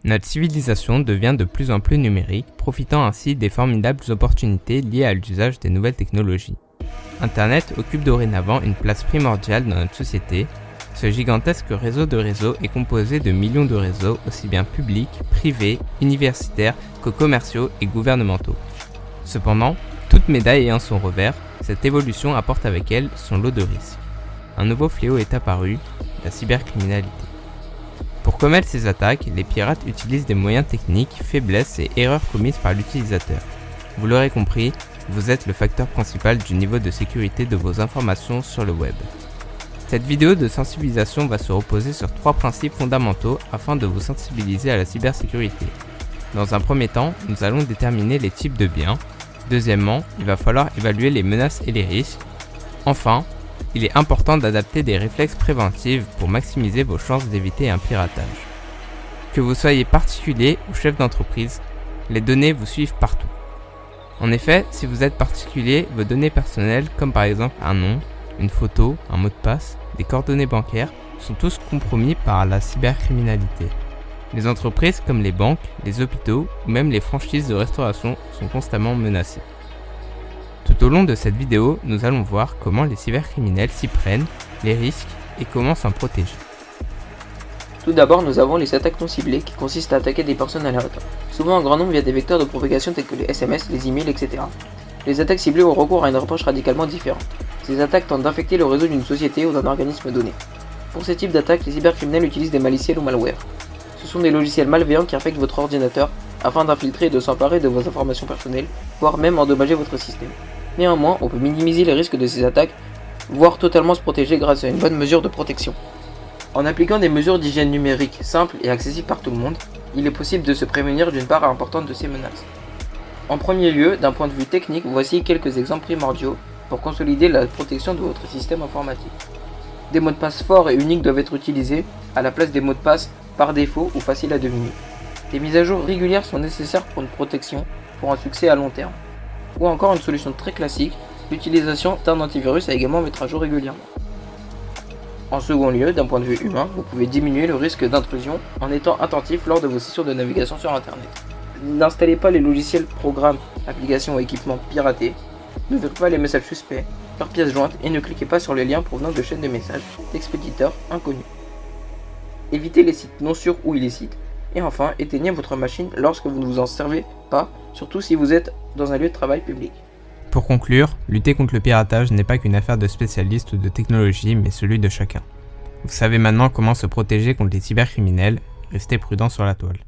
Notre civilisation devient de plus en plus numérique, profitant ainsi des formidables opportunités liées à l'usage des nouvelles technologies. Internet occupe dorénavant une place primordiale dans notre société. Ce gigantesque réseau de réseaux est composé de millions de réseaux, aussi bien publics, privés, universitaires que commerciaux et gouvernementaux. Cependant, toute médaille ayant son revers, cette évolution apporte avec elle son lot de risques. Un nouveau fléau est apparu, la cybercriminalité. Pour commettre ces attaques, les pirates utilisent des moyens techniques, faiblesses et erreurs commises par l'utilisateur. Vous l'aurez compris, vous êtes le facteur principal du niveau de sécurité de vos informations sur le web. Cette vidéo de sensibilisation va se reposer sur 3 principes fondamentaux afin de vous sensibiliser à la cybersécurité. Dans un premier temps, nous allons déterminer les types de biens. Deuxièmement, il va falloir évaluer les menaces et les risques. Enfin, il est important d'adapter des réflexes préventifs pour maximiser vos chances d'éviter un piratage. Que vous soyez particulier ou chef d'entreprise, les données vous suivent partout. En effet, si vous êtes particulier, vos données personnelles, comme par exemple un nom, une photo, un mot de passe, des coordonnées bancaires, sont tous compromis par la cybercriminalité. Les entreprises comme les banques, les hôpitaux ou même les franchises de restauration sont constamment menacées. Tout au long de cette vidéo, nous allons voir comment les cybercriminels s'y prennent, les risques et comment s'en protéger. Tout d'abord, nous avons les attaques non ciblées qui consistent à attaquer des personnes aléatoires, souvent en grand nombre via des vecteurs de propagation tels que les SMS, les emails, etc. Les attaques ciblées ont recours à une approche radicalement différente. Ces attaques tentent d'infecter le réseau d'une société ou d'un organisme donné. Pour ce type d'attaque, les cybercriminels utilisent des maliciels ou malwares. Ce sont des logiciels malveillants qui infectent votre ordinateur afin d'infiltrer et de s'emparer de vos informations personnelles, voire même endommager votre système. Néanmoins, on peut minimiser les risques de ces attaques, voire totalement se protéger grâce à une bonne mesure de protection. En appliquant des mesures d'hygiène numérique simples et accessibles par tout le monde, il est possible de se prémunir d'une part importante de ces menaces. En premier lieu, d'un point de vue technique, voici quelques exemples primordiaux pour consolider la protection de votre système informatique. Des mots de passe forts et uniques doivent être utilisés à la place des mots de passe par défaut ou faciles à deviner. Des mises à jour régulières sont nécessaires pour une protection pour un succès à long terme. Ou encore une solution très classique, l'utilisation d'un antivirus à également mettre à jour régulièrement. En second lieu, d'un point de vue humain, vous pouvez diminuer le risque d'intrusion en étant attentif lors de vos sessions de navigation sur Internet. N'installez pas les logiciels, programmes, applications ou équipements piratés, n'ouvrez pas les messages suspects, leurs pièces jointes et ne cliquez pas sur les liens provenant de chaînes de messages d'expéditeurs inconnus. Évitez les sites non sûrs ou illicites. Et enfin, éteignez votre machine lorsque vous ne vous en servez pas, surtout si vous êtes dans un lieu de travail public. Pour conclure, lutter contre le piratage n'est pas qu'une affaire de spécialistes ou de technologie, mais celui de chacun. Vous savez maintenant comment se protéger contre les cybercriminels, restez prudents sur la toile.